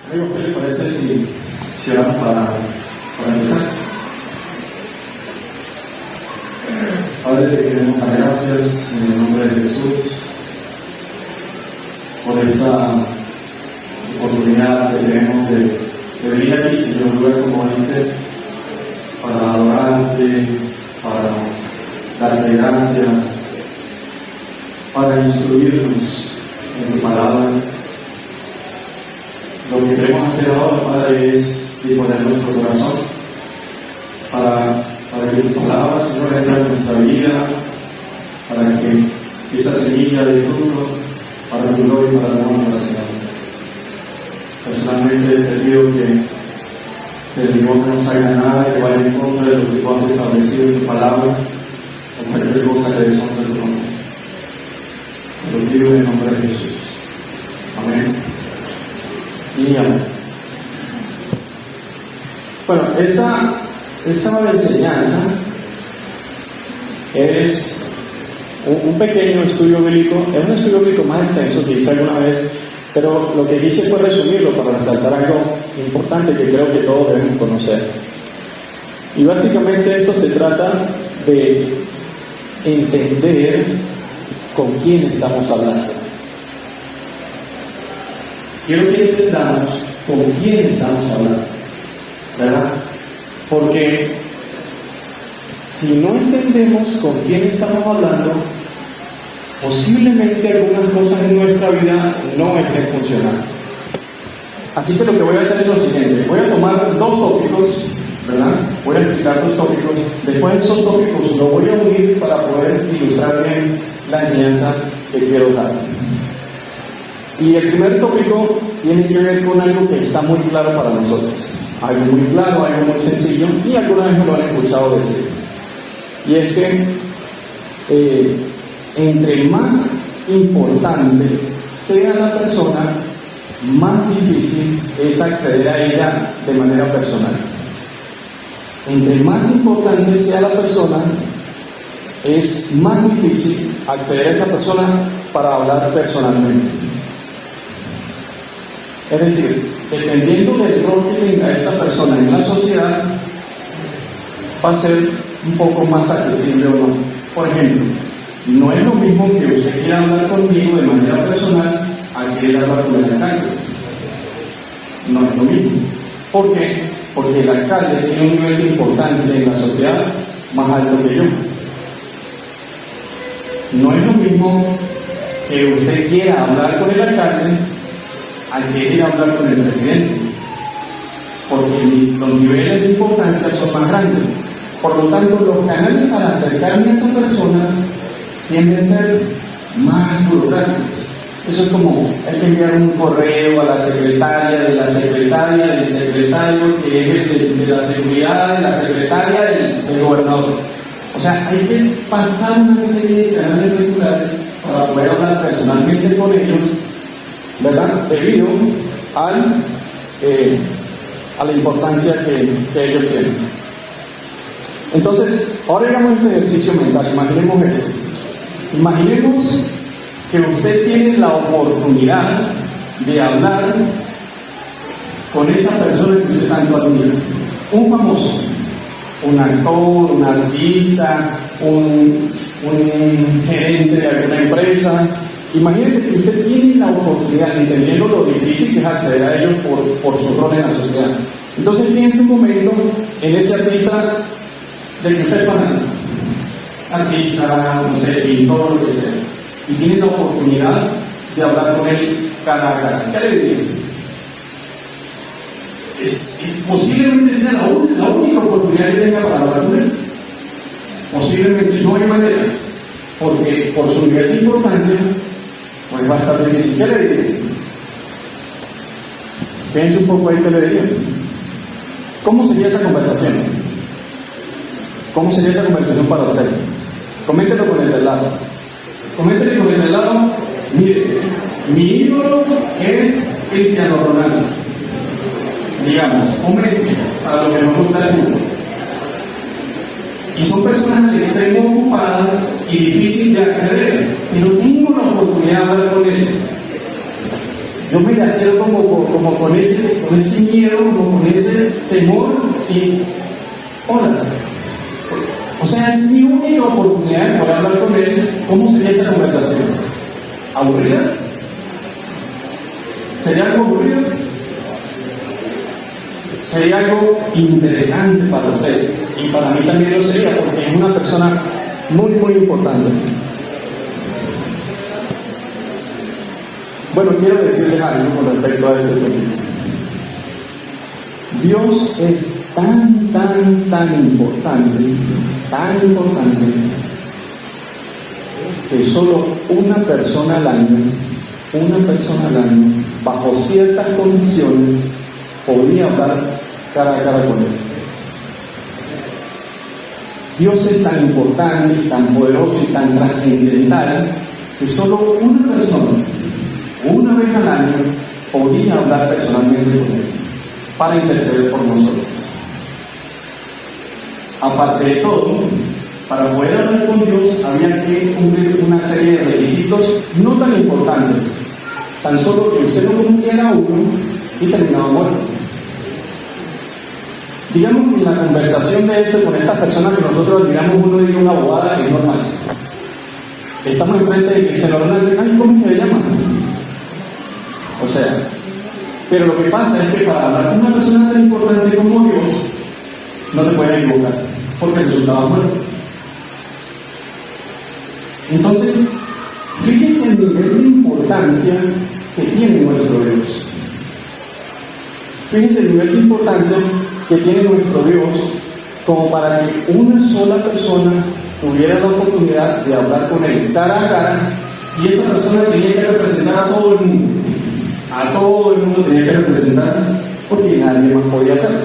Amigos, ¿qué les parece si oramos para empezar? Padre, te queremos dar gracias en el nombre de Jesús por esta oportunidad que tenemos de venir aquí, Señor, un lugar como este, para adorarte, para darte gracias, para instruirnos en tu palabra. Lo que queremos hacer ahora, Padre, es disponer nuestro corazón para que tu palabra, Señor, entre en nuestra vida, para que esa semilla de fruto, para tu gloria y para la honra, Señor. Personalmente te pido que mi boca no salga nada que vaya en contra de lo que tú has establecido en tu palabra, o cualquier cosa que deshonre tu nombre. Te lo pido en el nombre de Jesús. Amén. Y amén. Bueno, esta enseñanza es un pequeño estudio bíblico, es un estudio bíblico más extenso que hice alguna vez, pero lo que hice fue resumirlo para resaltar algo importante que creo que todos debemos conocer. Y básicamente esto se trata de entender con quién estamos hablando. Quiero que entendamos con quién estamos hablando, ¿verdad? Porque si no entendemos con quién estamos hablando, posiblemente algunas cosas en nuestra vida no estén funcionando. Así que lo que voy a hacer es lo siguiente: voy a tomar dos tópicos, ¿verdad? Voy a explicar dos tópicos. Después de esos tópicos los voy a unir para poder ilustrar bien la enseñanza que quiero dar. Y el primer tópico tiene que ver con algo que está muy claro para nosotros. Algo muy claro, algo muy sencillo, y alguna vez me lo han escuchado decir. Y es que entre más importante sea la persona, más difícil es acceder a ella de manera personal. Entre más importante sea la persona, es más difícil acceder a esa persona para hablar personalmente. Es decir, dependiendo del rol que tenga esta persona en la sociedad, va a ser un poco más accesible o no. Por ejemplo, no es lo mismo que usted quiera hablar conmigo de manera personal a querer hablar con el alcalde. No es lo mismo. ¿Por qué? Porque el alcalde tiene un nivel de importancia en la sociedad más alto que yo. No es lo mismo que usted quiera hablar con el alcalde al querer hablar con el presidente, porque los niveles de importancia son más grandes. Por lo tanto, los canales para acercarme a esa persona tienden a ser más burocráticos. Eso es como, hay que enviar un correo a la secretaria de la secretaria del secretario, que es el de la seguridad, de la secretaria del gobernador. O sea, hay que pasar una serie de canales regulares para poder hablar personalmente con ellos, ¿verdad? Debido a la importancia que ellos tienen. Entonces, ahora hagamos este ejercicio mental. Imaginemos esto. Imaginemos que usted tiene la oportunidad de hablar con esa persona que usted tanto admira. Un famoso, un actor, un artista, un gerente de alguna empresa. Imagínense que usted tiene la oportunidad, entendiendo lo difícil que es acceder a ellos por su rol en la sociedad. Entonces piense un momento en ese artista del que usted es fanático. Artista, no sé, pintor, lo que sea. Y tiene la oportunidad de hablar con él cara a cara. ¿Qué le diría? Posiblemente sea la única oportunidad que tenga para hablar con él. Posiblemente no hay manera, porque por su nivel de importancia, pues va a estar difícil. ¿Qué le diría? Piense un poco ahí, ¿qué le diría? ¿Cómo sería esa conversación? ¿Cómo sería esa conversación para usted? Coméntelo con el del lado. Coméntele con el del lado. Mire, mi ídolo es Cristiano Ronaldo, digamos, o Messi, para lo que nos gusta el fútbol. Y son personas al extremo ocupadas y difícil de acceder, pero tengo la oportunidad de hablar con él. yo me lacero como con ese miedo, como con ese temor y hola. O sea, es mi única oportunidad de poder hablar con él. ¿Cómo sería esa conversación? ¿Aburrida? ¿Sería algo aburrido? Sería algo interesante para usted y para mí también lo sería, porque es una persona muy, muy importante. Bueno, quiero decirles algo con respecto a este tema. Dios es tan importante, que solo una persona al año, bajo ciertas condiciones, podía hablar cara a cara con él. Dios es tan importante, y tan poderoso y tan trascendental que solo una persona, una vez al año, podía hablar personalmente con él para interceder por nosotros. Aparte de todo, para poder hablar con Dios había que cumplir una serie de requisitos no tan importantes, tan solo que usted no cumpliera uno y terminaba muerto. Digamos que en la conversación de con esta persona que nosotros admiramos, uno diría una bobada que es normal. Estamos enfrente de Cristiano Ronaldo, ay, ¿cómo se llama? O sea, pero lo que pasa es que para hablar con una persona tan importante como Dios, no te puedes equivocar, porque resultaba muerto. Entonces, fíjense el nivel de importancia que tiene nuestro Dios. Fíjense el nivel de importancia que tiene nuestro Dios como para que una sola persona tuviera la oportunidad de hablar con él cara a cara, y esa persona tenía que representar a todo el mundo. A todo el mundo tenía que representar, porque nadie más podía hacerlo.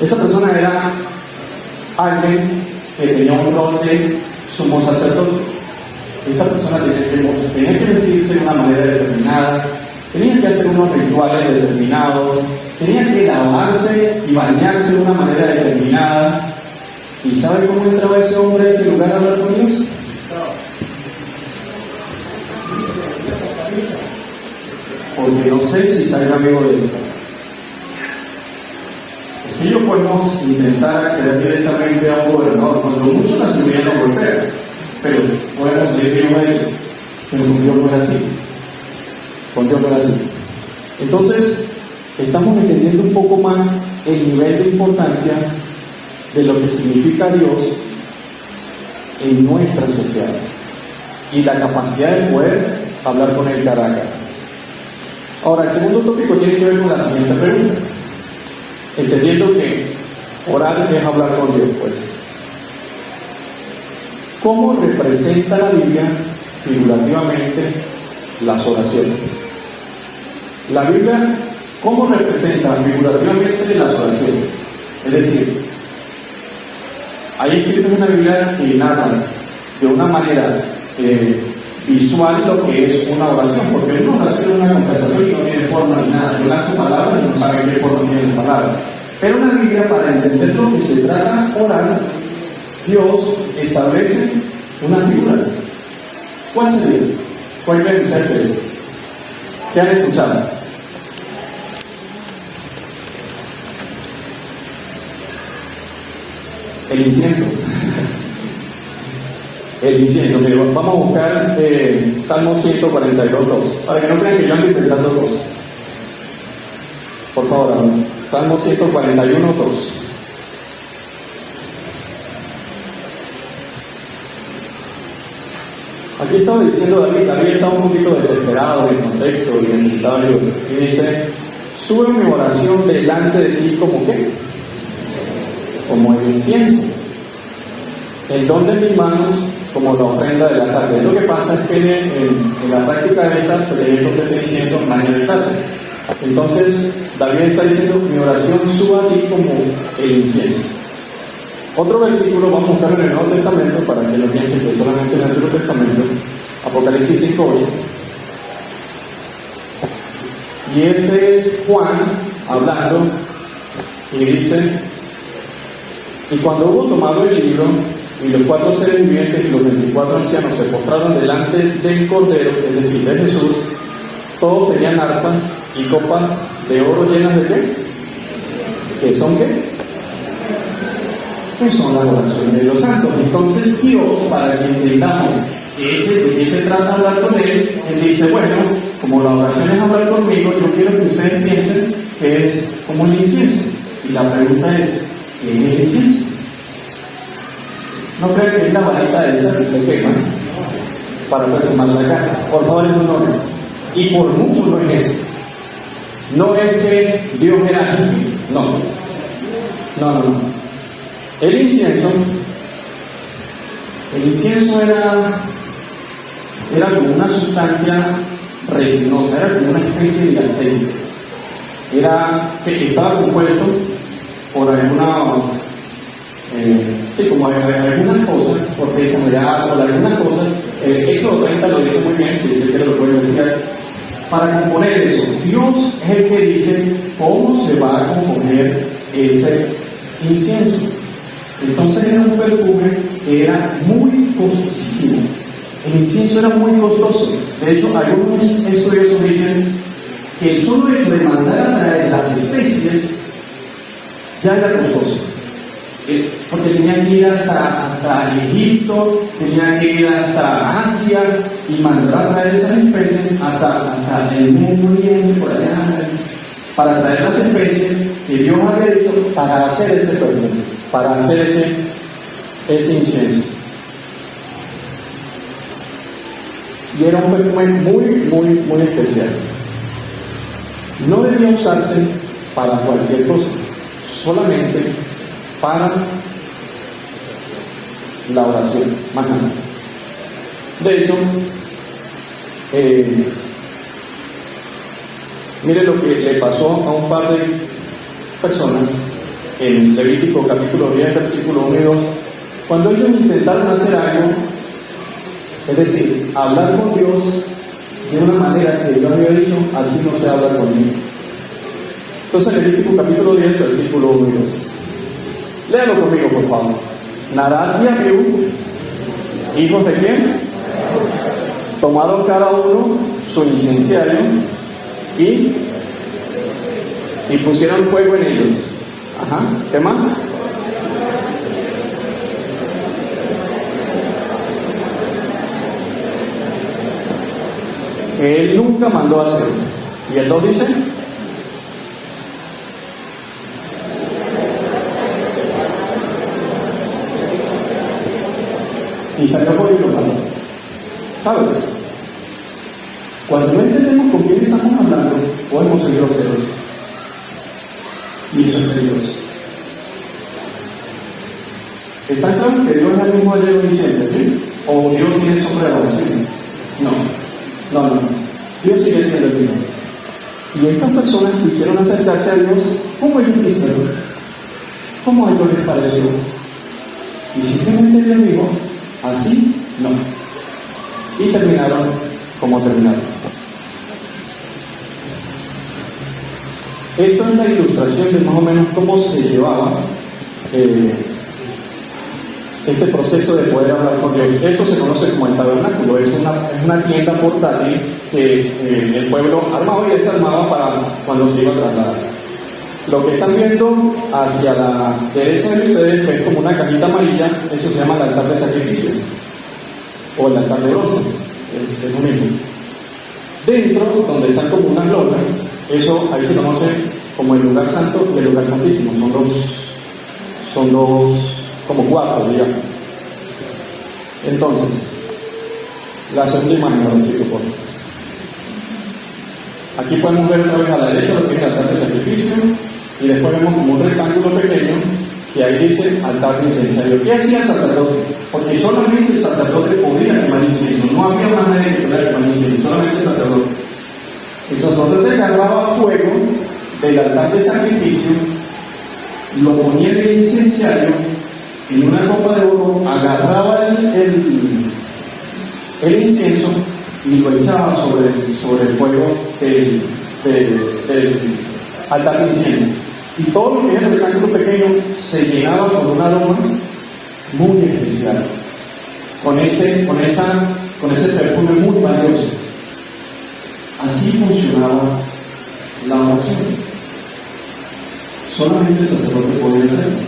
Esa persona era alguien que tenía un rol de sumo sacerdote. Esta persona tenía que vestirse de una manera determinada, tenía que hacer unos rituales determinados, tenía que lavarse y bañarse de una manera determinada. ¿Y sabe cómo entraba ese hombre a ese lugar a hablar con Dios? Porque no sé si saben amigo de esto. Ellos podemos intentar acceder directamente a un gobernador, cuando mucho la seguridad no golpea, pero podemos salir bien a eso. Pero con Dios no es así. Con Dios no es así. Entonces, estamos entendiendo un poco más el nivel de importancia de lo que significa Dios en nuestra sociedad y la capacidad de poder hablar con él cara a cara. Ahora, el segundo tópico tiene que ver con la siguiente pregunta. Entendiendo que orar es hablar con Dios, pues, ¿cómo representa la Biblia figurativamente las oraciones? La Biblia, ¿cómo representa figurativamente las oraciones? Es decir, hay escritos en la Biblia que narran de una manera visual lo que es una oración, porque una oración es una conversación y no tiene forma ni nada. Yo lanzo palabras y no saben qué forma tienen las palabras. Pero en la Biblia, para entender lo que se trata orar, Dios establece una figura. ¿Cuál sería? ¿Cuál creen ustedes? ¿Qué han escuchado? El incienso. El incienso. Mire, vamos a buscar Salmo 142:2, para que no crean que yo ando inventando cosas. Por favor, Salmo 141:2. Aquí estaba diciendo David estaba un poquito desesperado del contexto y necesitaba ayuda. Y dice: sube mi oración delante de ti como ¿qué? Como el incienso. El don de mis manos como la ofrenda de la tarde. Lo que pasa es que en la práctica de esta se le ofrece incienso mañana y tarde. Entonces, David está diciendo: mi oración suba a ti como el incienso. Otro versículo vamos a buscar en el Nuevo Testamento para que no piensen que solamente en el Antiguo Testamento. Apocalipsis 5:8. Y este es Juan hablando y dice: y cuando hubo tomado el libro, y los 4 seres vivientes y los 24 ancianos se postraron delante del Cordero, es decir, de Jesús, Todos tenían arpas y copas de oro llenas de ¿qué? ¿Qué son qué? Que son las oraciones de los santos. Entonces Dios, para que entendamos de qué se trata hablar con Él dice, bueno, como la oración es hablar conmigo, yo quiero que ustedes piensen que es como el incienso. Y la pregunta es, ¿qué es el incienso? No crean que es la varita esa que usted quema para perfumar la casa. Por favor, eso no es. Y por mucho no es eso. No es que Dios era hippie. No. El incienso era como una sustancia resinosa, era como una especie de aceite. Estaba compuesto por algunas, como algunas cosas, porque se por algunas cosas. Éxodo 30 lo dice muy bien, si usted quiere lo puede investigar. Para componer eso, Dios es el que dice cómo se va a componer ese incienso. Entonces era un perfume que era muy costosísimo. El incienso era muy costoso. De hecho, algunos estudiosos dicen que el solo hecho de mandar a traer las especies ya era costoso. Porque tenían que ir hasta Egipto, tenían que ir hasta Asia y mandar a traer esas especies hasta el Medio Oriente, por allá, para traer las especies que Dios había dicho para hacer ese perfume, para hacer ese incienso. Y era un perfume muy especial. No debía usarse para cualquier cosa, solamente para la oración, más nada. De hecho, mire lo que le pasó a un par de personas en Levítico capítulo 10, versículo 1 y 2, cuando ellos intentaron hacer algo, es decir, hablar con Dios de una manera que Dios había dicho, así no se habla conmigo. Entonces, Levítico capítulo 10, versículo 1 y 2. Léalo conmigo, por favor. Nadab y Abiú, hijos de quién, tomaron cada uno su incenciario y pusieron fuego en ellos. Ajá, ¿qué más? Que él nunca mandó a hacer. Y el 2 dice, y salió por y lo mandó. ¿Sabes? Cuando no entendemos con quién estamos hablando, podemos ser groseros. Y eso es peligroso. ¿Está claro que Dios es el mismo ayer y siempre, sí? ¿O Dios tiene sombra de oración? No. Dios sigue siendo el mismo. Y estas personas quisieron acercarse a Dios como ellos quisieron, como a ellos les pareció. Y simplemente Dios dijo, así no. Y terminaron como terminaron. Esto es la ilustración de más o menos cómo se llevaba este proceso de poder hablar con Dios. Esto se conoce como el tabernáculo, es una tienda portátil que el pueblo armaba y desarmaba para cuando se iba a trasladar. Lo que están viendo hacia la derecha de ustedes, que es como una cajita amarilla, eso se llama el altar de sacrificio o el altar de bronce, es lo mismo. Dentro, donde están como unas lonas, eso ahí se conoce como el lugar santo y el lugar santísimo, son dos como cuartos, digamos. Entonces, la segunda imagen, por favor. Aquí podemos ver otra vez a la derecha lo que es el altar de sacrificio, y después vemos como un rectángulo pequeño que ahí dice altar de incensario. ¿Qué hacía el sacerdote? Porque solamente el sacerdote podía quemar incienso, no había manera de quemar incienso, solamente el sacerdote. El sacerdote agarraba fuego del altar de sacrificio, lo ponía en el incenciario, en una copa de oro, agarraba el incienso y lo echaba sobre el fuego del altar de incienso. Y todo lo que era el rectángulo pequeño se llenaba con un aroma muy especial, con ese perfume muy valioso. Así funcionaba la oración. Solamente el sacerdote podía hacerlo.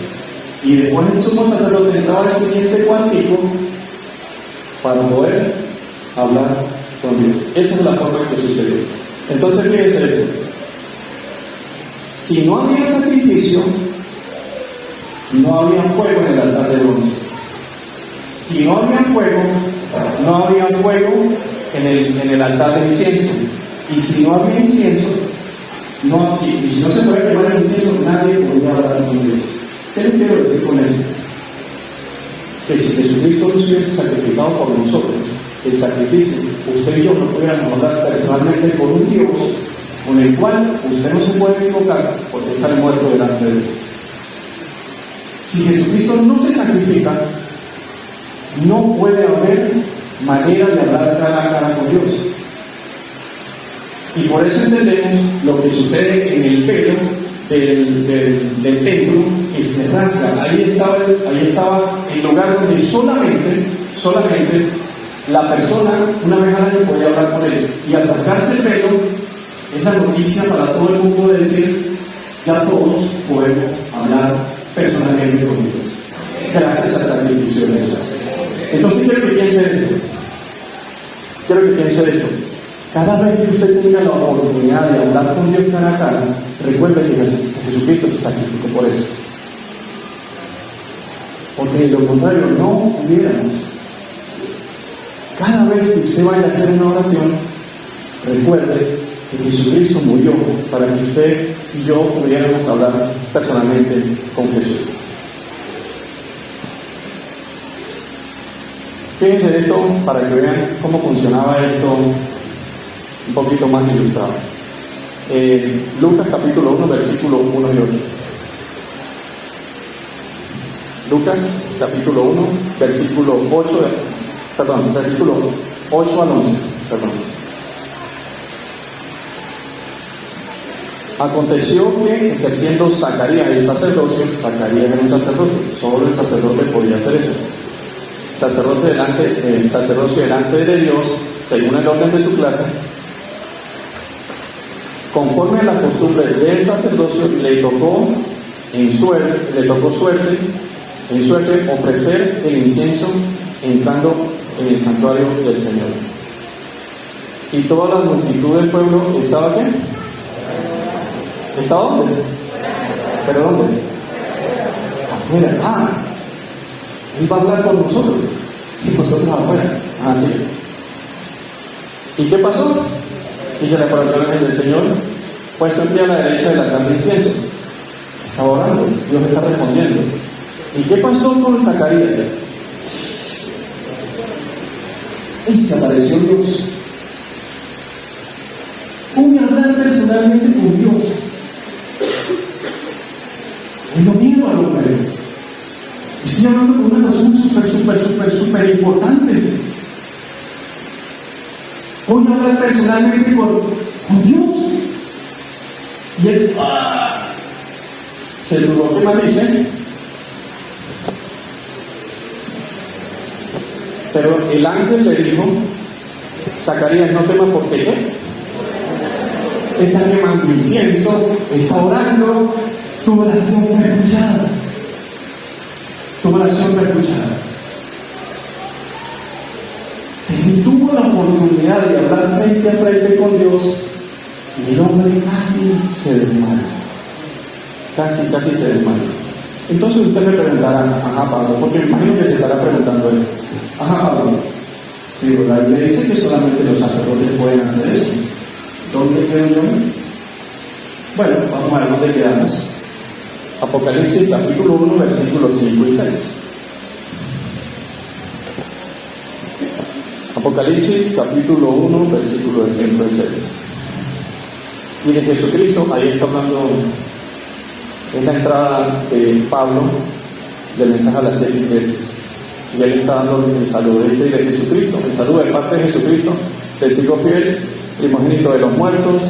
Y después el sumo sacerdote entraba al siguiente cuartico para poder hablar con Dios. Esa es la forma que sucedió. Entonces, fíjense esto. Si no había sacrificio, no había fuego en el altar de bronce. Si no había fuego, no había fuego en el altar de incienso. Y si no había incienso, y si no se puede quemar el incienso, nadie podía hablar con Dios. ¿Qué les quiero decir con eso? Que si Jesucristo no se hubiese sacrificado por nosotros, el sacrificio, usted y yo no pudiéramos hablar personalmente con un Dios con el cual usted no se puede equivocar porque está muerto delante de Dios. Si Jesucristo no se sacrifica, no puede haber manera de hablar cara a cara con Dios. Y por eso entendemos lo que sucede en el velo del templo, que se rasga. Ahí estaba el lugar donde solamente la persona una vez al año podía hablar con él. Y al rasgarse el velo, es la noticia para todo el mundo de decir, ya todos podemos hablar personalmente con Dios, gracias al sacrificio de Jesús. Entonces quiero que piense esto. Cada vez que usted tenga la oportunidad de hablar con Dios cara a cara, recuerde que Jesucristo se sacrificó por eso. Porque de lo contrario no pudiéramos. Cada vez que usted vaya a hacer una oración, recuerde que Jesucristo murió para que usted y yo pudiéramos hablar personalmente con Jesús. Fíjense esto para que vean cómo funcionaba esto un poquito más ilustrado. Lucas capítulo 1, versículo 1 y 8. Lucas capítulo 1, versículo 8 al 11. Aconteció que, ejerciendo Zacarías el sacerdocio, Zacarías era un sacerdote, solo el sacerdote podía hacer eso. Sacerdocio delante de Dios, según el orden de su clase, conforme a la costumbre del sacerdocio, le tocó suerte ofrecer el incienso entrando en el santuario del Señor. Y toda la multitud del pueblo estaba ¿qué? ¿Estaba dónde? ¿Pero dónde? Afuera. Él va a hablar con nosotros y nosotros afuera. Sí. ¿Y qué pasó? Dice la oración del Señor, puesto en pie a la derecha del altar de incienso. Estaba orando, Dios está respondiendo. ¿Y qué pasó con Zacarías? Y se apareció Dios. Voy a hablar personalmente con Dios. Tengo miedo al hombre. Estoy hablando con una persona súper importante. Voy a hablar personalmente con Dios. Y él se dudó. ¿Qué más dice? Pero el ángel le dijo, Zacarías, no temas porque ¿qué? Está quemando incienso, está orando, tu oración fue escuchada. Él tuvo la oportunidad de hablar frente a frente con Dios y el hombre casi se desmaya. Casi se desmaya. Entonces usted me preguntará, Pablo, porque imagino que se estará preguntando esto. Pablo, digo, la Biblia dice que solamente los sacerdotes pueden hacer eso. ¿Dónde quedo yo? Bueno, vamos a ver dónde quedamos. Apocalipsis capítulo 1, versículos 5 y 6. Apocalipsis capítulo 1, versículos 5 y 6. Mire, Jesucristo, ahí está hablando, es la entrada de Pablo del mensaje a las 7 iglesias. Y él está dando el saludo, dice, de Jesucristo, el saludo de parte de Jesucristo, testigo fiel, primogénito de los muertos,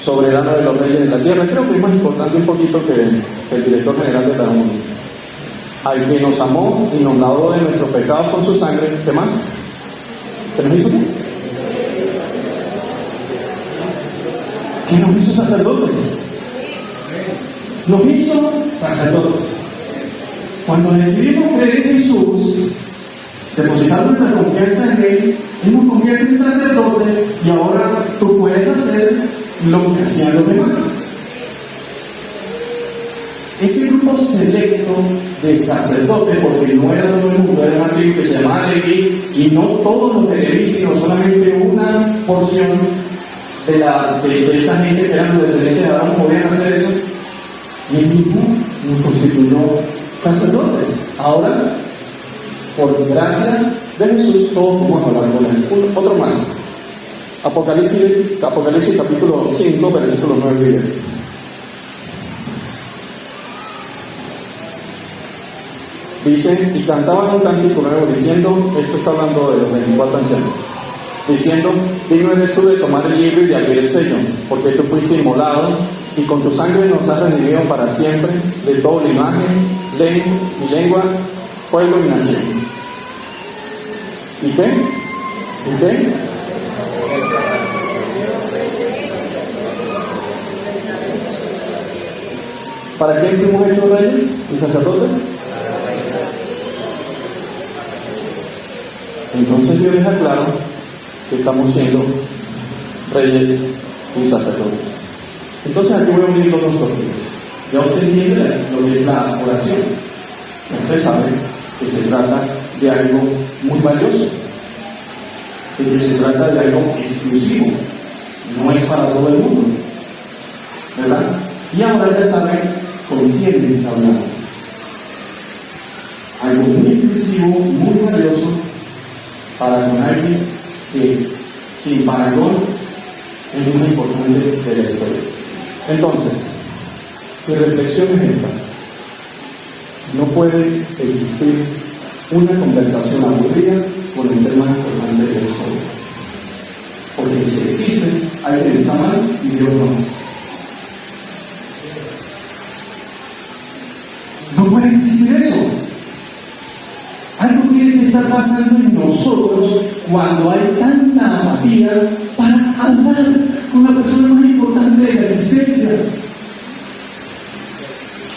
soberano de los reyes de la tierra. Creo que es más importante un poquito que el director general de cada uno. Al que nos amó y nos lavó de nuestros pecados con su sangre. ¿Qué más? ¿Qué nos hizo? que nos hizo sacerdotes. Nos hizo sacerdotes. Cuando decidimos creer en Jesús, depositar nuestra confianza en Él, Él nos convierte en sacerdotes y ahora tú puedes hacer lo que hacían los demás. Ese grupo selecto de sacerdotes, porque no era todo el mundo, era una tribu que se llamaba Leví, y no todos los de Leví, sino solamente una porción de esa gente que eran los descendientes de Abraham podían hacer eso, y Él mismo nos constituyó sacerdotes. Ahora, por gracia de Jesús, todos podemos hablar con Él. Otro más. Apocalipsis capítulo 5, versículos 9 y 10. Dice, y cantaban un cántico nuevo diciendo, esto está hablando de los 24 ancianos, diciendo, digno eres tú de tomar el libro y de abrir el sello, porque tú fuiste inmolado, y con tu sangre nos has redimido para siempre de todo linaje, lengua, pueblo y nación. ¿Y qué? ¿Y qué? ¿Para quién fuimos hechos reyes y sacerdotes? Entonces Dios deja claro que estamos siendo reyes y sacerdotes. Entonces aquí voy a unir los dos tópicos. Ya usted entiende lo que es la oración. Usted sabe que se trata de algo muy valioso, que se trata de algo exclusivo, no es para todo el mundo, ¿verdad? Y ahora ya sabe con quién está hablando. Algo muy exclusivo, muy valioso, para con alguien que sin parangón es muy importante de la historia. Entonces, mi reflexión es esta: no puede existir una conversación aburrida con el ser más importante de la historia, porque si existe, alguien está mal y Dios no es. No puede existir eso. Algo tiene que estar pasando en nosotros cuando hay tanta apatía para hablar con la persona más importante de la existencia.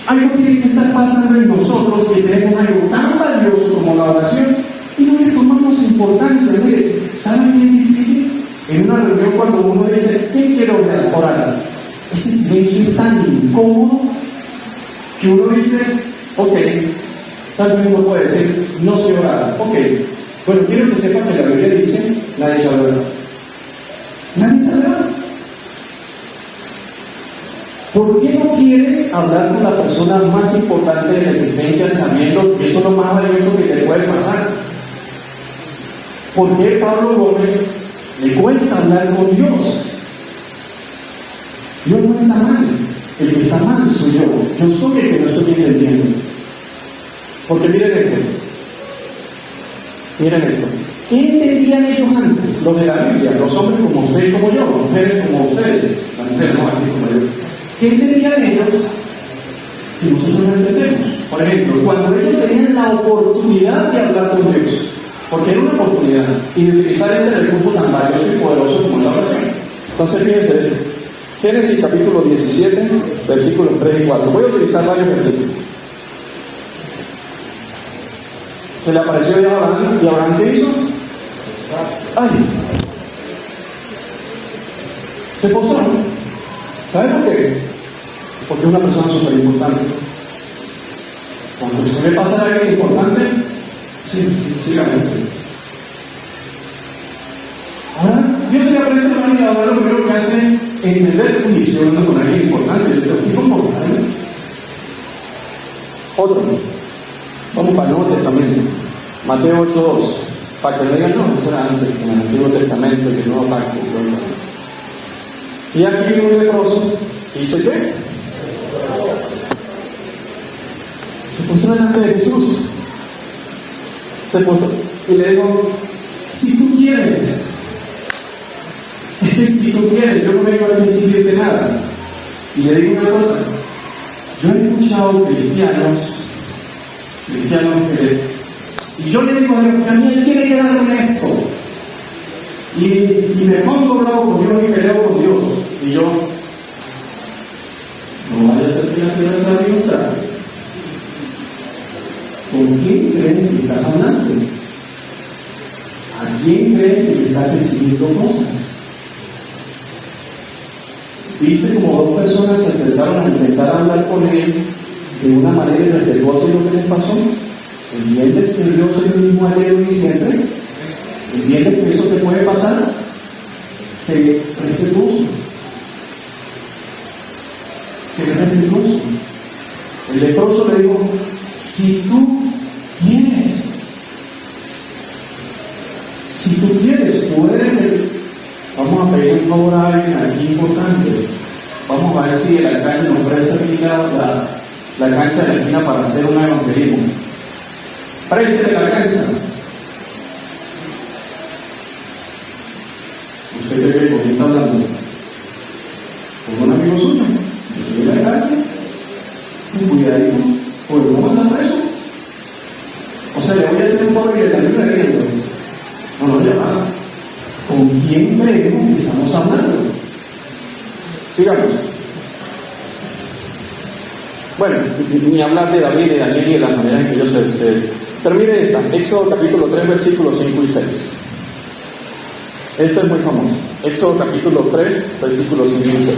Algo tiene que estar pasando en nosotros que tenemos algo tan valioso como la oración y no le tomamos importancia. Mire, ¿saben qué es difícil? En una reunión cuando uno dice, ¿qué quiero orar? Ese silencio es tan incómodo que uno dice, ok, tal vez uno puede decir, no sé orar. Ok, bueno, quiero que sepan que la Biblia dice, nadie sabe orar. Nadie sabe orar. ¿Por qué no quieres hablar con la persona más importante de la existencia sabiendo que eso es lo más valioso que te puede pasar? ¿Por qué Pablo Gómez le cuesta hablar con Dios? Dios no está mal. El que está mal soy yo. Yo soy el que no estoy entendiendo. Porque miren esto. Miren esto. ¿Qué entendían ellos antes? Lo de la Biblia, los hombres como usted y como yo, las mujeres como ustedes, las mujeres no así como yo. ¿Qué entendían ellos que nosotros no entendemos? Por ejemplo, cuando ellos tenían la oportunidad de hablar con Dios, porque era una oportunidad, y de utilizar este recurso tan valioso y poderoso como la oración. Entonces fíjense esto. Génesis capítulo 17, versículos 3 y 4. Voy a utilizar varios versículos. Se le apareció a Abraham, y Abraham ¿qué hizo? ¡Ay! Se posó. ¿Sabe por qué? Porque es una persona súper importante. Cuando a usted le pasa a alguien importante, síganme. Ahora, Dios se le aparece a Abraham y ahora lo primero que hace es entender que estoy hablando con alguien importante. Le digo, ¿qué importante? Otro. Vamos para el Nuevo Testamento. Mateo 8:2. Para que no digan, no, eso era antes, en el Antiguo Testamento, y el Nuevo Pacto. Y aquí un leproso dice ¿qué? Se puso delante de Jesús. Se puso y le digo, si tú quieres, si tú quieres, yo no vengo a decirte nada. Y le digo una cosa, yo he escuchado cristianos que, y yo le digo a Dios, también tiene que darme esto. Y me pongo bravo con Dios y peleo con Dios. Y yo, quiero saber mostrar. ¿Con quién creen que estás hablando? ¿A quién creen que estás exigiendo cosas? ¿Viste como dos personas se acercaron a intentar hablar con él de una manera irrespetuosa y lo que les pasó? ¿Entiendes que Dios es el mismo ayer, hoy y siempre? ¿Entiendes que eso te puede pasar? Sé respetuoso. Sé respetuoso. El leproso le dijo, si tú quieres, tú eres el... Vamos a pedir un favor a alguien aquí importante. Vamos a ver si el alcalde nos presta aquí la cancha de la esquina para hacer un evangelismo. Préstele la cancha. ¿Usted cree que con quién está hablando? ¿Con un amigo suyo? Yo soy el alcalde. Un cuidadito, porque no manda preso. O sea, le voy a hacer un favor y le también le riendo. No le va. ¿Con quién creemos que estamos hablando? Sigamos. Bueno, ni hablar de David, de Daniel y de las maneras en que ellos se... Termine esta, Éxodo capítulo 3, versículos 5 y 6. Esta es muy famosa. Éxodo capítulo 3, versículos 5 y 6.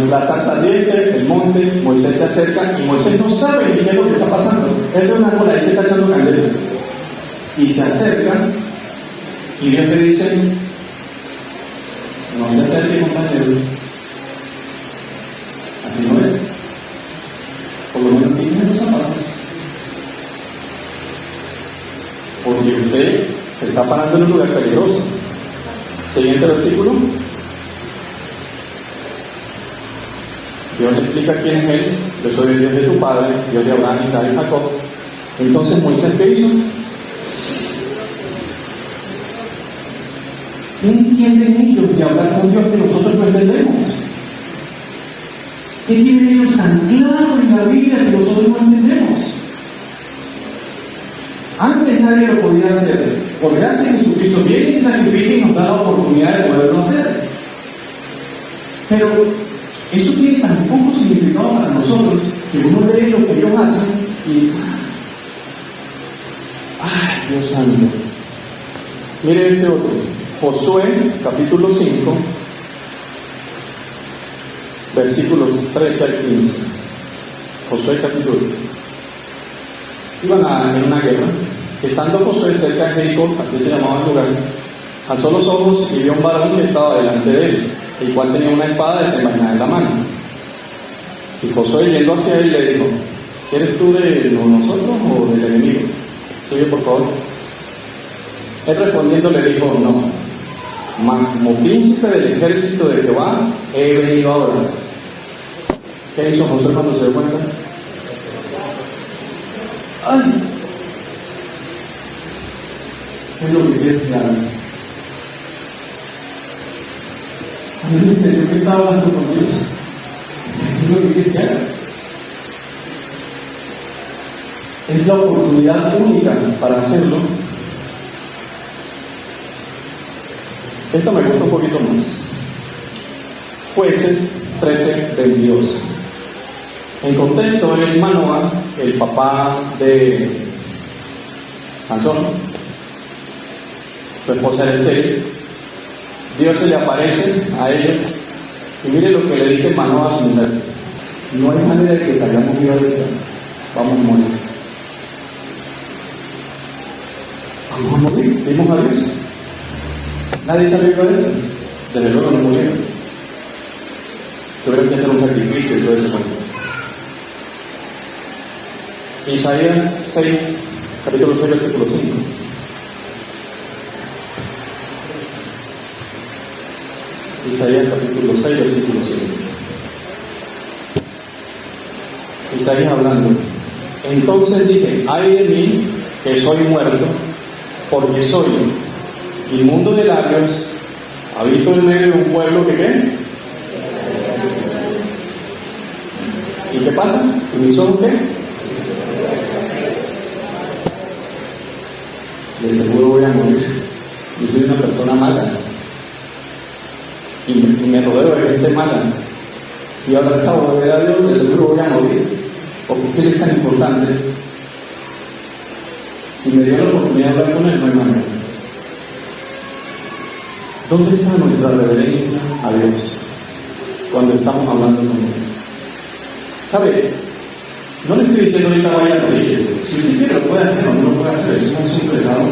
La zarza ardiente, el monte, Moisés se acerca y Moisés no sabe ni qué es lo que está pasando. Él ve una cola ahí que está echando candela. Y se acerca y Dios le dice, no se acerque, compañero. Así no es. Por lo menos tiene los zapatos. Porque usted se está parando en un lugar peligroso. Siguiente versículo. Dios le explica quién es Él. Yo soy el Dios de tu padre, Dios de Abraham, Isaac y Jacob. Entonces Moisés, ¿qué hizo? ¿Qué entienden ellos de hablar con Dios que nosotros no entendemos? ¿Qué tienen ellos tan claro en la vida que nosotros no entendemos? Antes nadie lo podía hacer. Por gracia de Jesucristo viene y se sacrifica y nos da la oportunidad de poderlo hacer. Pero eso tiene tan poco significado para nosotros que uno lee lo que ellos hacen y... ¡ay, Dios santo! Mire este otro. Josué, capítulo 5, versículos 13 al 15. Josué, capítulo. Iban en una guerra. Estando Josué cerca de Jericó, así se llamaba el lugar, alzó los ojos y vio un varón que estaba delante de él, el cual tenía una espada desenvainada en la mano. Y Josué, yendo hacia él, le dijo, ¿eres tú de nosotros o del enemigo? Sigue, por favor. Él respondiendo le dijo, no, mas como príncipe del ejército de Jehová he venido ahora. ¿Qué hizo Josué cuando se dio cuenta? ¡Ay! ¿Qué es lo que quieres que haga? A mí me entendió que estaba hablando con Dios. ¿Qué es lo que quieres que haga? Es la oportunidad única para hacerlo. Esta me gusta un poquito más. Jueces 13:22. En contexto es Manoah, el papá de Sansón. Su esposa era estéril. Dios se le aparece a ellos y mire lo que le dice Manoah a su mujer: no hay manera de que salgamos vivos de esta, vamos a morir. Vamos a morir, vimos a Dios. Nadie salió de esto. Desde luego no murieron. Tuvieron que hacer un sacrificio y todo eso. Isaías 6, capítulo 6, versículo 5. Isaías capítulo 6, versículo 5. Isaías hablando. Entonces dije, ay de mí, que soy muerto, porque soy inmundo de labios, habito en medio de un pueblo que ¿qué? ¿Y qué pasa? ¿Y mis ojos qué? de seguro voy a morir. Yo soy una persona mala. Y me rodeo de gente mala. Y ahora acabo de ver a Dios, de seguro voy a morir. Porque Él es tan importante. Y me dio la oportunidad de hablar con Él, no hay manera. ¿Dónde está nuestra reverencia a Dios cuando estamos hablando con Él? ¿Sabe? No le estoy diciendo ahorita vaya a rodillas. Si usted quiere lo puede hacer o no lo puede hacer, eso no es un pecado.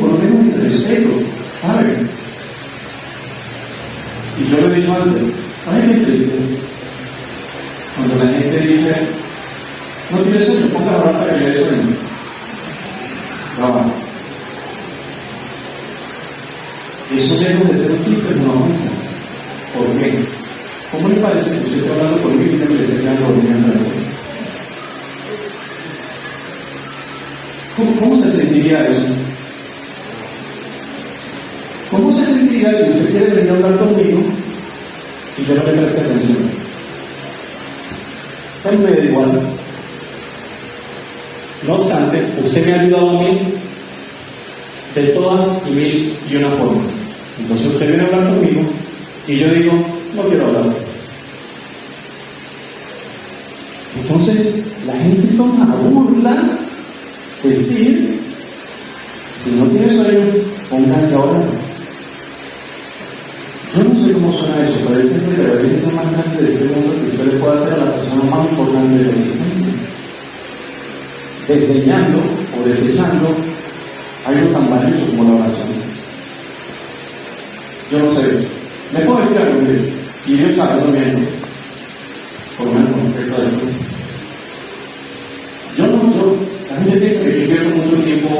Por lo menos el respeto, ¿sabe? Y yo lo he dicho antes, ¿sabe qué es triste? Cuando la gente dice, no tiene sueño, ponga la barra para que le dé sueño. No. Eso lejos de ser un chiste, es una ofensa. ¿Por qué? ¿Cómo le parece que usted está hablando conmigo y que le esté quedando dormido? ¿Cómo se sentiría eso? ¿Cómo se sentiría que usted quiere venir a hablar conmigo y yo no le preste atención? Él me da igual. No obstante, usted me ha ayudado a mí de todas y mil y una formas. Entonces usted viene a hablar conmigo y yo digo, no quiero hablar. Entonces la gente toma a burla decir, si no tiene sueño, póngase a orar. Yo no sé cómo suena eso, pero es siempre la reverencia más grande de este mundo que usted le puede hacer a la persona más importante de la existencia. Desdeñando o desechando algo tan valioso como la oración. Yo no sé eso. Me puedo decir algo, y Dios sabe, no miento. Por lo menos con respecto a eso. La gente piensa que yo invierto mucho tiempo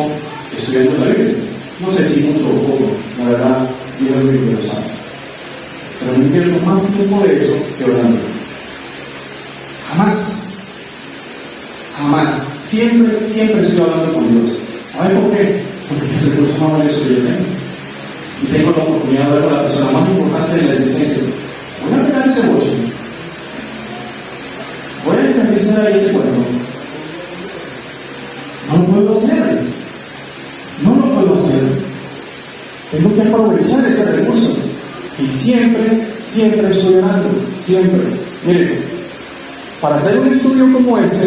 estudiando la Biblia. No sé si mucho o poco, la verdad, Dios es muy lo sabe. Pero no invierto más tiempo de eso que orando. Jamás. Siempre estoy hablando con Dios. ¿Sabe por qué? Porque es el recurso más valioso que yo tengo. Y tengo la oportunidad de ver con la persona más importante de la existencia. Voy a mirar ese bolso. Voy a intentar ahí ese cuerpo. No lo puedo hacer. Tengo que aprovechar ese recurso. Y siempre estoy orando. Siempre. Miren, para hacer un estudio como este,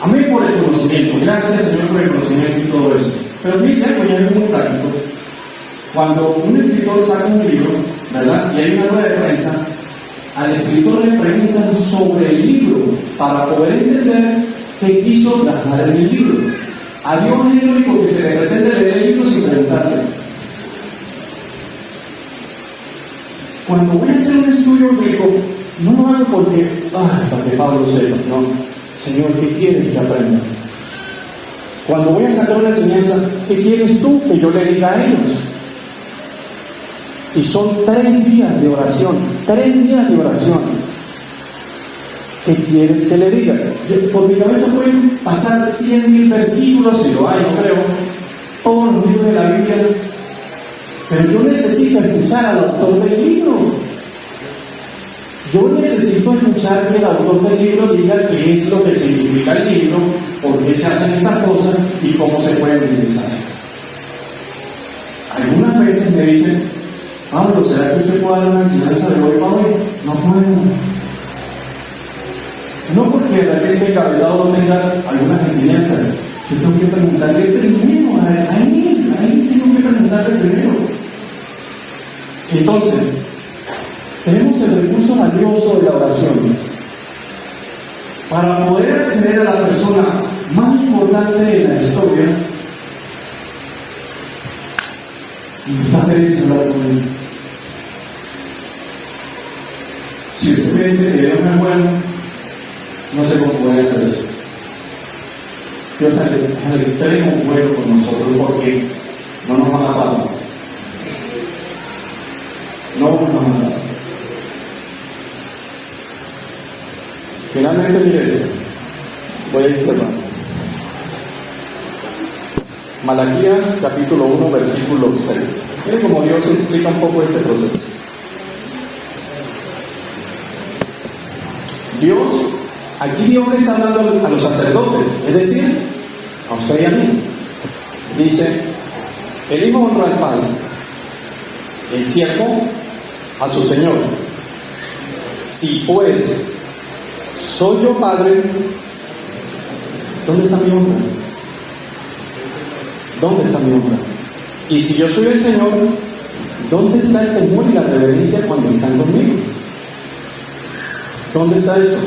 amén por el conocimiento. Gracias, Señor, por el conocimiento y todo eso. Pero fíjense algo ya muy práctico. Cuando un escritor saca un libro, ¿verdad? Y hay una rueda de prensa, al escritor le preguntan sobre el libro para poder entender qué quiso plasmar en el libro. A Dios es el único que se le pretende leer el libro sin preguntarle. Cuando voy a hacer un estudio bíblico, no lo hago porque, para que Pablo sepa, no. Señor, ¿qué quieres que aprenda? Cuando voy a sacar una enseñanza, ¿qué quieres tú que yo le diga a ellos? Y son 3 días de oración. 3 días de oración. ¿Qué quieres que le diga? Por mi cabeza pueden pasar 100.000 versículos, si lo hay, no creo, todos los libros de la Biblia. Pero yo necesito escuchar al autor del libro. Yo necesito escuchar que el autor del libro diga qué es lo que significa el libro, por qué se hacen estas cosas y cómo se pueden utilizar. Algunas veces me dicen, Pablo, ¿será que usted puede dar una enseñanza de hoy para hoy? No puedo. No porque de repente encabezado no tenga algunas enseñanzas. Yo tengo que preguntarle primero a él tengo que preguntarle primero. Entonces, tenemos el recurso valioso de la oración para poder acceder a la persona más importante de la historia. Y está pereza hablar con él. Si usted me dice que Dios no es bueno, no sé cómo puede hacer eso. Dios es al extremo bueno con nosotros porque no nos van a matar. No nos van a matar. Finalmente, mire esto. Voy a ir cerrando. Malaquías capítulo 1, versículo 6. Miren cómo Dios explica un poco este proceso. Aquí Dios le está hablando a los sacerdotes, es decir, a usted y a mí. Dice, el hijo honra al padre, el siervo a su señor. Si pues soy yo padre, ¿dónde está mi honra? ¿Dónde está mi honra? Y si yo soy el Señor, ¿dónde está el temor y la reverencia cuando están conmigo? ¿Dónde está eso?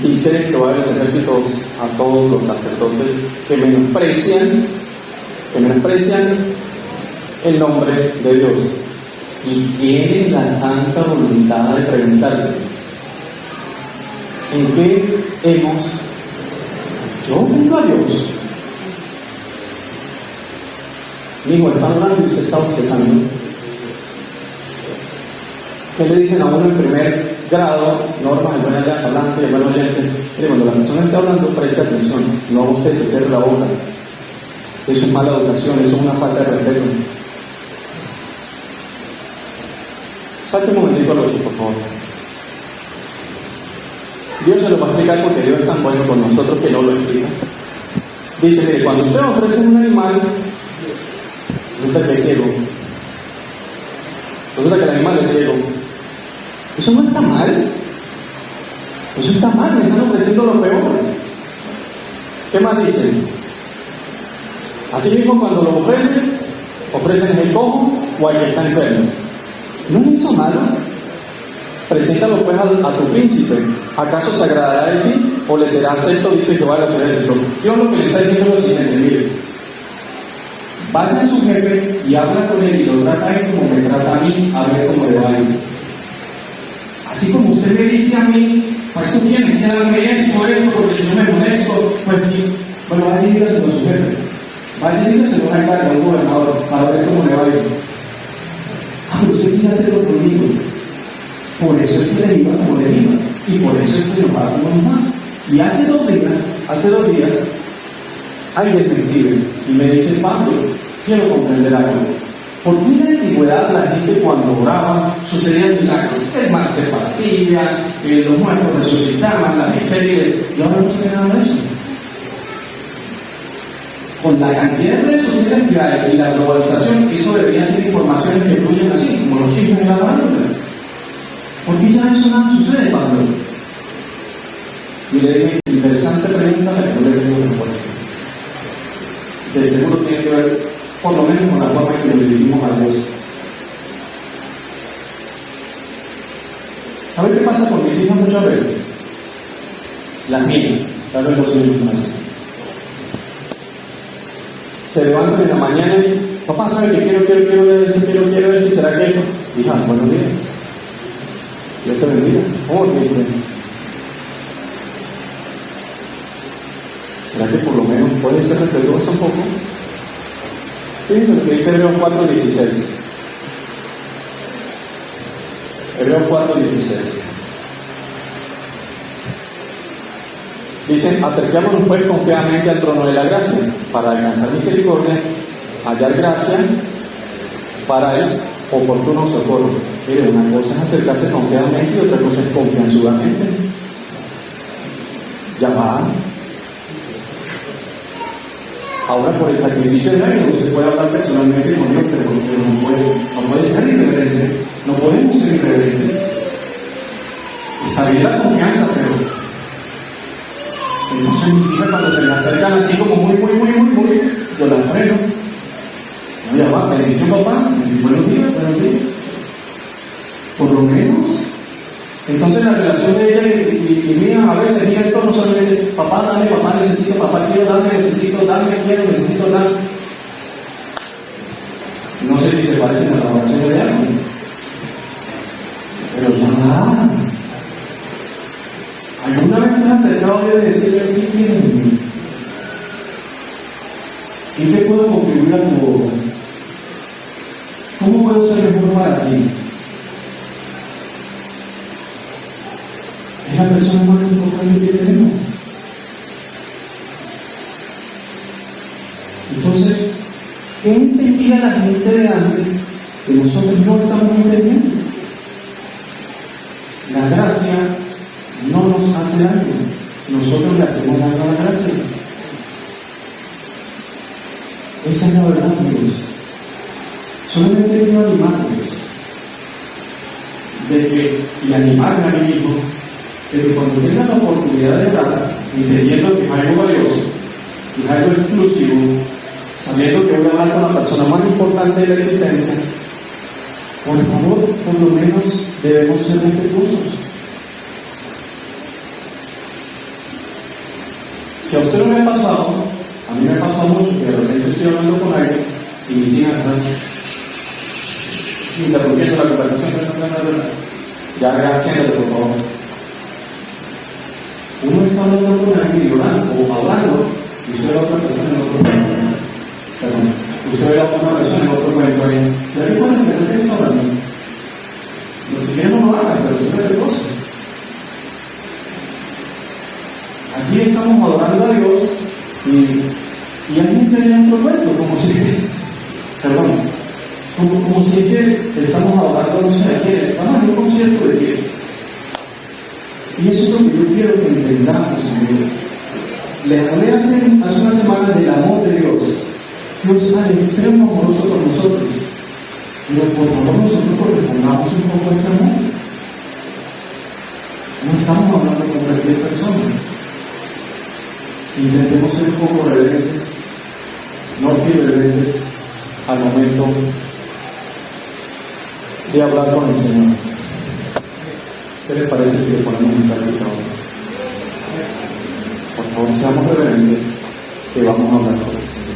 Dice Jehová de los ejércitos a todos los sacerdotes que menosprecian el nombre de Dios y tienen la santa voluntad de preguntarse: ¿en qué hemos yo ofendo a Dios? Mi hijo está orando y usted está bostezando. ¿Qué le dicen a uno en primer grado? Normas, el buen hablante, el buen oyente. Cuando la persona está hablando, preste atención, no bostece, cierre la boca. Eso es mala educación, eso es una falta de respeto. Salte un momentito a los chicos, por favor. Dios se lo va a explicar porque Dios es tan bueno con nosotros que no lo explica. Dice, mire, cuando usted ofrece un animal, resulta que es ciego. Resulta que el animal es ciego. Eso no está mal. Eso está mal, me están ofreciendo lo peor. ¿Qué más dicen? Así mismo cuando lo ofrecen el cojo o al que está enfermo. ¿No es eso malo? Preséntalo pues a tu príncipe. ¿Acaso se agradará de ti o le será acepto? Dice Jehová de los ejércitos. Dios lo que le está diciendo es lo siguiente: mire, vaya a su jefe y habla con él y lo trata a él como me trata a mí, a ver cómo le va a ir. Así como usted me dice a mí, pues tú tienes que darme esto, porque si no me molesto, pues sí. Bueno, vaya y dígaselo a su jefe. Vaya y dígaselo a un gobernador para ver cómo le va a ir. Pero usted quiere hacerlo conmigo. Por eso es que le iba como le iba. Y por eso es que lo va como mamá. Y hace dos días, alguien me escribe y me dice: Pablo, quiero comprender algo. ¿Por qué en la antigüedad la gente cuando oraba sucedían milagros? El mar se partía, los muertos resucitaban, las estériles, y ahora no se ve nada de eso. Con la cantidad de redes sociales que hay y la globalización, eso debería ser informaciones que fluyen así, como los chismes de la farándula. ¿Por qué ya eso nada sucede, Pablo? Y le dije: interesante pregunta, la que no le tengo respuesta. De seguro tiene que ver, por lo menos, con la forma en que nos dirigimos a Dios. ¿Sabe qué pasa con mis hijos muchas veces? Las mías, tal vez los niños no hacen. Se levantan en la mañana y: papá, ¿sabe que quiero esto, y será que esto? Hija, buenos días. Dios te bendiga. ¿Cómo te dice? ¿Será que por lo menos puede ser respetuoso un poco? Fíjense lo que dice Hebreos 4:16. Hebreos 4:16. Dice: acerquémonos pues confiadamente al trono de la gracia, para alcanzar misericordia, hallar gracia para el oportuno socorro. Mire, una cosa es acercarse confiadamente y otra cosa es confianzudamente. Ya va. Ahora, por el sacrificio de alguien, usted puede hablar personalmente con Dios, pero no puede ser irreverente. No podemos ser irreverentes. Está bien la confianza, pero entonces mis hijas, cuando se me acercan así como muy, yo la freno. No, ya va, bendición, papá, buenos días. Por lo menos. Entonces la relación de ella y mía a veces gira en torno solamente: papá, dame, papá, necesito, papá, quiero, dame, necesito, dame, quiero, necesito, dame. No sé si se parecen a la oración de alguien, pero son nada. ¿Alguna vez te has acercado a Dios y decirle: ¿qué quieres de mí? ¿En qué puedo contribuir a tu obra? ¿Cómo puedo ser mejor para ti? Es la persona más importante que tenemos. Entonces, ¿qué entendía la gente de antes que nosotros no estamos entendiendo? La gracia no nos hace daño, nosotros le hacemos daño a la gracia. Esa es la verdad, amigos. Solamente quiero animarles y animarme a mí mismo de que cuando tengan la oportunidad de hablar, entendiendo que es algo valioso, que es algo exclusivo, sabiendo que voy a hablar con la persona más importante de la existencia, por favor, por lo menos debemos ser respetuosos. Si a usted no me ha pasado, a mí me ha pasado mucho que de repente estoy hablando con alguien y mis hijas están interrumpiendo la conversación. Ya, siéntate, por favor. Uno está hablando con alguien y orando, o hablando, y usted ve a otra persona en otro cuento. Perdón, usted ve a otra persona en otro cuento ahí. ¿Se da cuenta que usted está hablando? Los siguientes no lo hagan, pero siempre hay cosas. Aquí estamos adorando a Dios y alguien tiene otro cuento, como si estamos adorando, no sé a quién, vamos a un concierto de quién. Y eso es lo que yo quiero que entendamos, amigos. Les hablé hace unas semanas del amor de Dios. Dios al extremo amoroso con nosotros. Pero por favor nosotros correspondamos un poco a ese amor. No estamos hablando con cualquier persona. Intentemos ser un poco reverentes, no irreverentes al momento de hablar con el Señor. ¿Qué les parece si le ponemos un ratito? Por favor, seamos reverentes, que vamos a hablar con el Señor.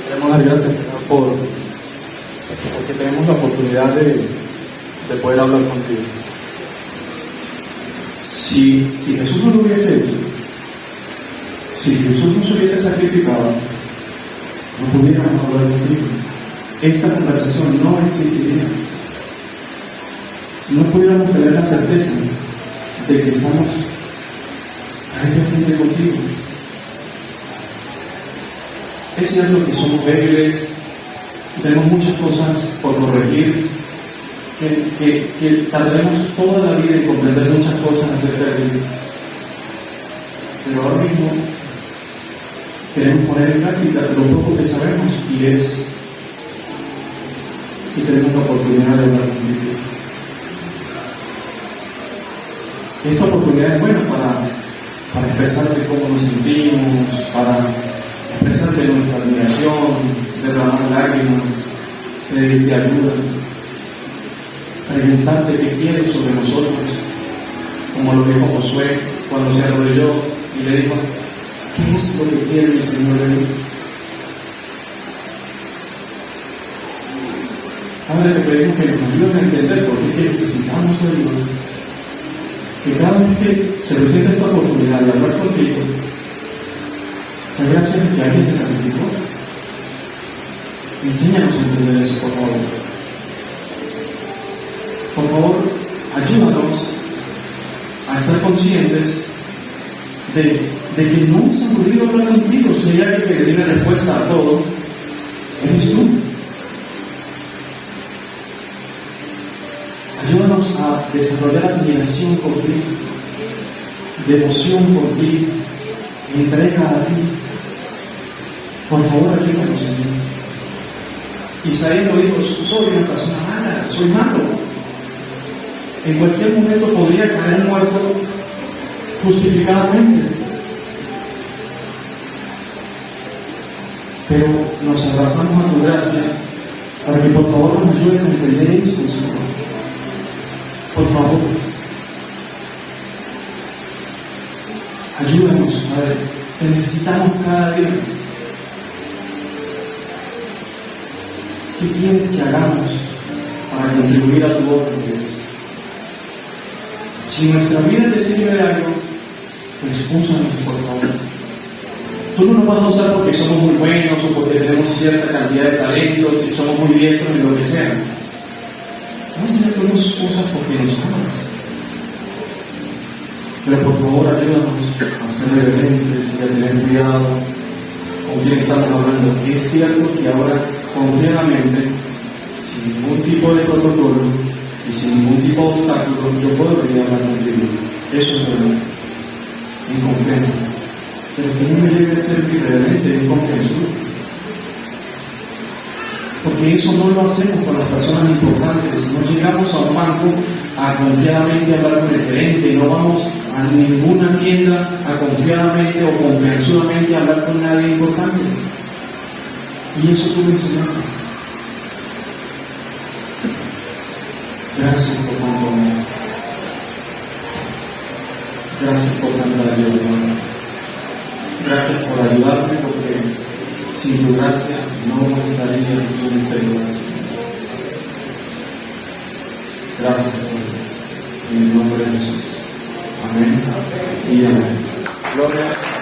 Queremos dar gracias, Señor, porque tenemos la oportunidad de poder hablar contigo. Si Jesús no lo hubiese hecho, si Jesús no se hubiese sacrificado, no pudiéramos hablar contigo. Esta conversación no existiría. No pudiéramos tener la certeza de que estamos frente a frente contigo. Es cierto que somos débiles, tenemos muchas cosas por corregir, que tardaremos toda la vida en comprender muchas cosas acerca de Dios. Pero ahora mismo queremos poner en práctica lo poco que sabemos y tenemos la oportunidad de hablar contigo. Esta oportunidad es buena para expresarte cómo nos sentimos, para expresarte nuestra admiración, derramar lágrimas, pedirte ayuda, preguntarte qué quieres sobre nosotros, como lo dijo Josué cuando se arrodilló y le dijo: ¿qué es lo que quiere mi Señor de mí? Padre, te pedimos que nos ayudes a entender por qué necesitamos tu ayuda. Que cada vez que se presenta esta oportunidad de hablar contigo, te gracias que alguien se sacrificó. Enséñanos a entender eso, por favor. Por favor, ayúdanos a estar conscientes de que no es aburrido hablar contigo. Si hay alguien que tiene respuesta a todo, eres tú. Ayúdanos a desarrollar admiración por ti, devoción por ti, entrega a ti. Por favor, ayúdanos, Señor. Isaías lo dijo: soy una persona mala, soy malo. En cualquier momento podría caer muerto justificadamente. Pero nos abrazamos a tu gracia para que por favor nos ayudes a entender esto, Señor. Por favor, ayúdanos, Padre. Te necesitamos cada día. ¿Qué quieres que hagamos para contribuir a tu obra, Dios? Si nuestra vida te sirve de algo, pues úsanos, por favor. Tú no nos vas a usar porque somos muy buenos o porque tenemos cierta cantidad de talentos y somos muy diestros en lo que sea. Señor, tú nos usas porque nos amas. Pero por favor, ayúdanos a ser reverentes y a tener cuidado con quién estamos hablando. Es cierto que ahora, confiadamente, sin ningún tipo de protocolo y sin ningún tipo de obstáculo, yo puedo venir a hablar contigo. Eso es verdad, en confianza. Pero que no me lleve a ser irreverente en confianza. Porque eso no lo hacemos con las personas importantes. No llegamos a un banco a confiadamente hablar con el gerente, no vamos a ninguna tienda a confiadamente o confianzudamente hablar con nadie importante. Y eso tú me enseñaste. Gracias por tanto amor. Gracias por tanta ayuda. Gracias por ayudarme, porque sin tu gracia no estaría en este lugar. Gracias por en el nombre de Jesús. Amén y amén. Gloria.